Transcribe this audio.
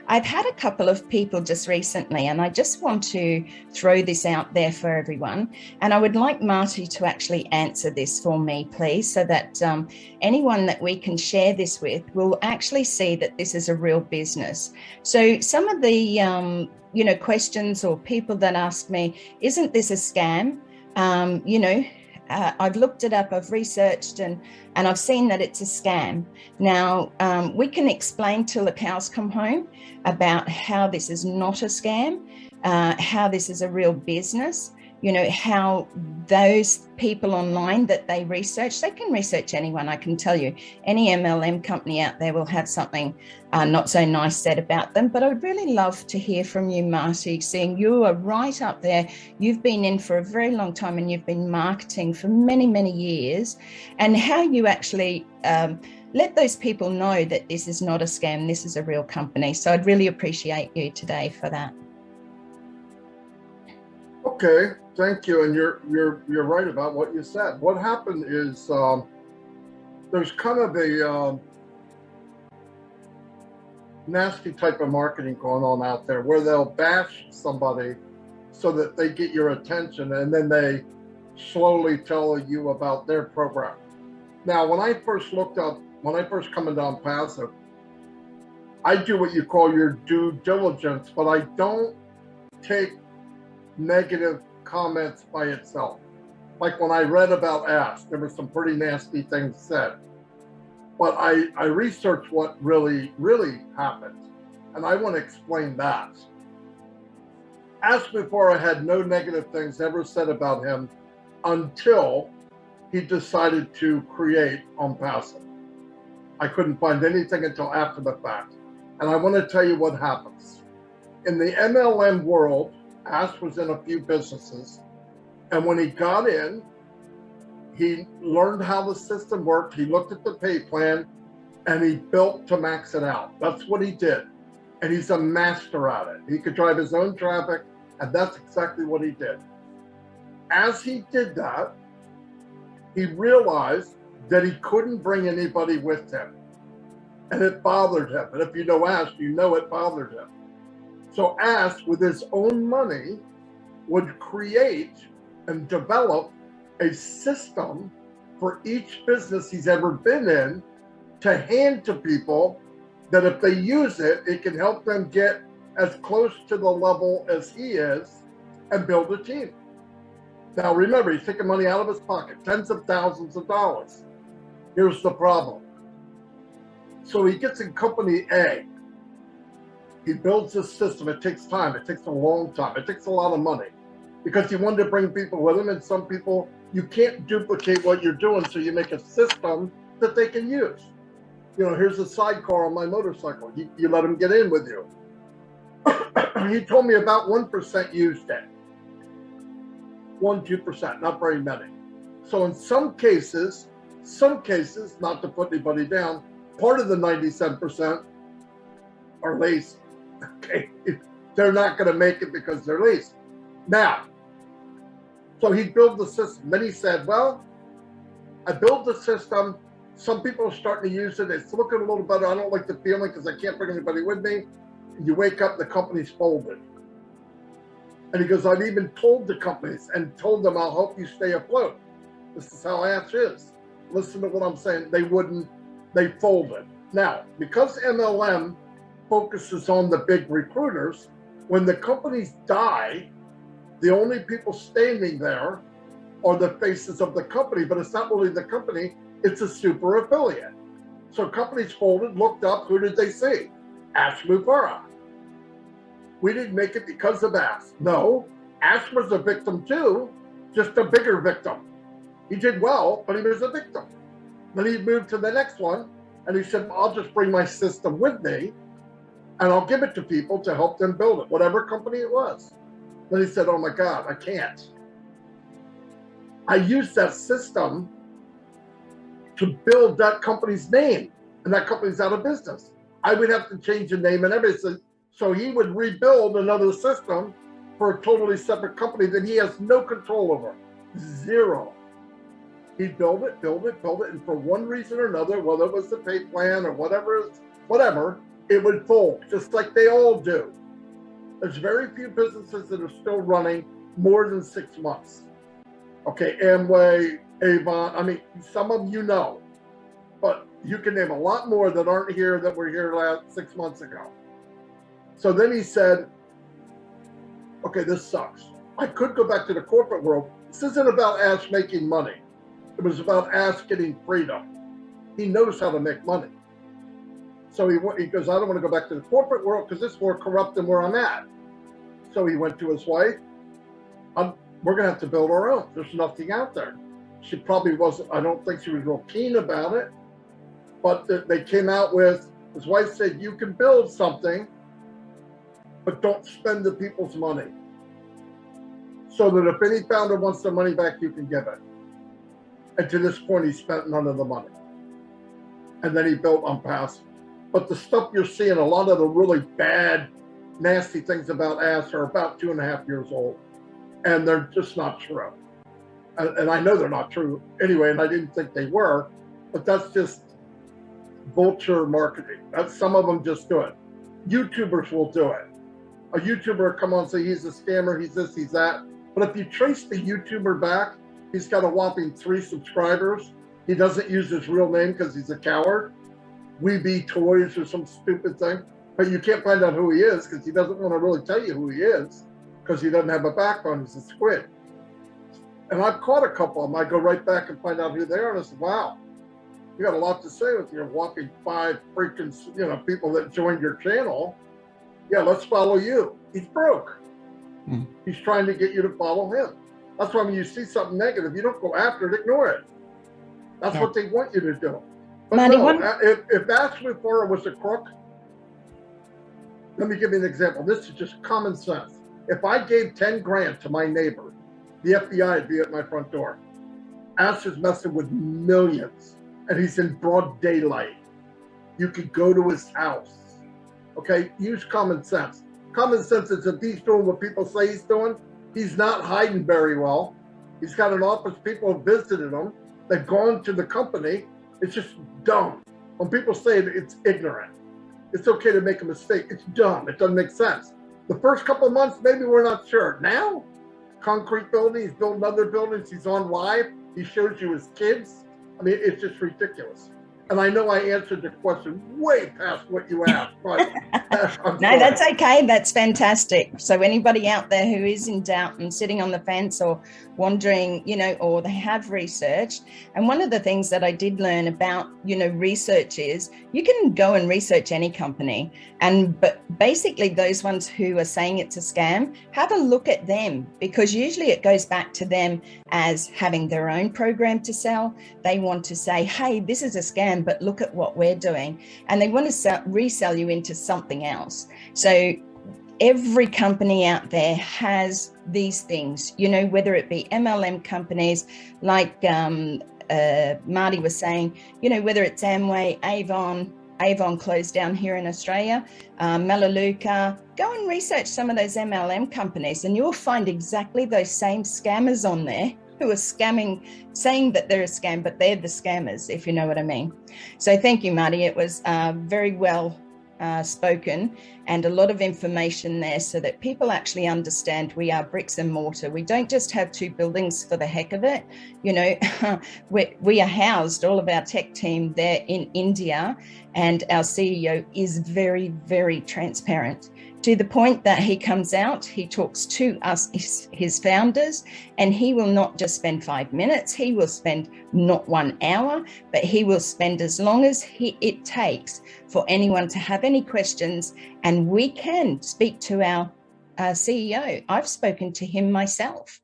I've had a couple of people just recently, and I just want to throw this out there for everyone. And I would like Marty to actually answer this for me, please, so that anyone that we can share this with will actually see that this is a real business. So some of the, questions or people that ask me, isn't this a scam? I've looked it up, I've researched, and I've seen that it's a scam. Now, we can explain till the cows come home about how this is not a scam, how this is a real business, how those people online that they can research anyone, I can tell you. Any MLM company out there will have something not so nice said about them. But I would really love to hear from you, Marty, seeing you are right up there. You've been in for a very long time and you've been marketing for many, many years, and how you actually let those people know that this is not a scam, this is a real company. So I'd really appreciate you today for that. Okay, thank you. And you're right about what you said. What happened is there's kind of a nasty type of marketing going on out there where they'll bash somebody so that they get your attention, and then they slowly tell you about their program. Now, when I first come into ONPASSIVE, I do what you call your due diligence, but I don't take negative comments by itself. Like when I read about Ask, there were some pretty nasty things said. But I researched what really, really happened. And I want to explain that. Ask before, I had no negative things ever said about him until he decided to create ONPASSIVE. I couldn't find anything until after the fact. And I want to tell you what happens. In the MLM world, Ash was in a few businesses, and when he got in, he learned how the system worked, he looked at the pay plan, and he built to max it out. That's what he did, and he's a master at it. He could drive his own traffic, and that's exactly what he did. As he did that, he realized that he couldn't bring anybody with him, and it bothered him. And if you know Ash, you know it bothered him. So Ash, with his own money, would create and develop a system for each business he's ever been in to hand to people that if they use it, it can help them get as close to the level as he is and build a team. Now remember, he's taking money out of his pocket, tens of thousands of dollars. Here's the problem. So he gets in company A. He builds this system. It takes time. It takes a long time. It takes a lot of money because he wanted to bring people with him, and some people, you can't duplicate what you're doing, so you make a system that they can use. Here's a sidecar on my motorcycle. You let him get in with you. He told me about 1% used it. 1-2%, not very many. So in some cases, not to put anybody down, part of the 97% are lazy. Okay, they're not going to make it because they're lazy. Now, so he built the system. Then he said, well, I built the system. Some people are starting to use it. It's looking a little better. I don't like the feeling because I can't bring anybody with me. You wake up, the company's folded. And he goes, I've even told the companies and told them I'll help you stay afloat. This is how Ash is. Listen to what I'm saying. They folded. Now, because MLM focuses on the big recruiters, when the companies die, the only people standing there are the faces of the company, but it's not really the company, it's a super affiliate. So companies folded, looked up, who did they see? Ash Mufara. We didn't make it because of Ash. No, Ash was a victim too, just a bigger victim. He did well, but he was a victim. Then he moved to the next one, and he said, I'll just bring my system with me, and I'll give it to people to help them build it, whatever company it was. Then he said, oh my God, I can't. I used that system to build that company's name, and that company's out of business. I would have to change the name and everything. So he would rebuild another system for a totally separate company that he has no control over. Zero. He'd build it, and for one reason or another, whether it was the pay plan or whatever, it would fold, just like they all do. There's very few businesses that are still running more than 6 months. Okay, Amway, Avon, I mean, some of you know, but you can name a lot more that aren't here that were here last 6 months ago. So then he said, okay, this sucks. I could go back to the corporate world. This isn't about Ash making money. It was about Ash getting freedom. He knows how to make money. So he goes, I don't want to go back to the corporate world because it's more corrupt than where I'm at. So he went to his wife. We're going to have to build our own. There's nothing out there. She probably wasn't, I don't think she was real keen about it. But they came out with, his wife said, you can build something, but don't spend the people's money. So that if any founder wants their money back, you can give it. And to this point, he spent none of the money. And then he built ONPASSIVE. But the stuff you're seeing, a lot of the really bad, nasty things about Ash are about 2.5 years old. And they're just not true. And I know they're not true anyway, and I didn't think they were, but that's just vulture marketing. That's, some of them just do it. YouTubers will do it. A YouTuber will come on and say he's a scammer, he's this, he's that. But if you trace the YouTuber back, he's got a whopping 3 subscribers. He doesn't use his real name because he's a coward. We Be Toys or some stupid thing. But you can't find out who he is because he doesn't want to really tell you who he is because he doesn't have a backbone. He's a squid. And I've caught a couple of them. I go right back and find out who they are. And I said, wow, you got a lot to say with your whopping 5 freaking, people that joined your channel. Yeah, let's follow you. He's broke. He's trying to get you to follow him. That's why when you see something negative, you don't go after it, ignore it. That's what they want you to do. But Marty, no, if Ashley Flora was a crook, let me give you an example. This is just common sense. If I gave 10 grand to my neighbor, the FBI would be at my front door. Ash is messing with millions, and he's in broad daylight. You could go to his house. Okay, use common sense. Common sense is if he's doing what people say he's doing, he's not hiding very well. He's got an office, people have visited him. They've gone to the company. It's just dumb. When people say it's ignorant, it's okay to make a mistake. It's dumb. It doesn't make sense. The first couple of months, maybe we're not sure. Now, concrete building, he's building other buildings. He's on live. He shows you his kids. I mean, it's just ridiculous. And I know I answered the question way past what you asked, but no, that's okay. That's fantastic. So anybody out there who is in doubt and sitting on the fence or wondering, or they have researched. And one of the things that I did learn about, research is you can go and research any company. But basically those ones who are saying it's a scam, have a look at them, because usually it goes back to them as having their own program to sell. They want to say, hey, this is a scam, but look at what we're doing. And they want to resell you into something else. So every company out there has these things, whether it be MLM companies like Marty was saying, whether it's Amway, Avon closed down here in Australia, Melaleuca. Go and research some of those MLM companies and you'll find exactly those same scammers on there who are scamming, saying that they're a scam, but they're the scammers, if you know what I mean. So thank you, Marty. It was very well spoken and a lot of information there so that people actually understand we are bricks and mortar. We don't just have 2 buildings for the heck of it. We are housed, all of our tech team there in India, and our CEO is very, very transparent, to the point that he comes out, he talks to us, his founders, and he will not just spend 5 minutes, he will spend not 1 hour, but he will spend as long as it takes for anyone to have any questions, and we can speak to our CEO. I've spoken to him myself.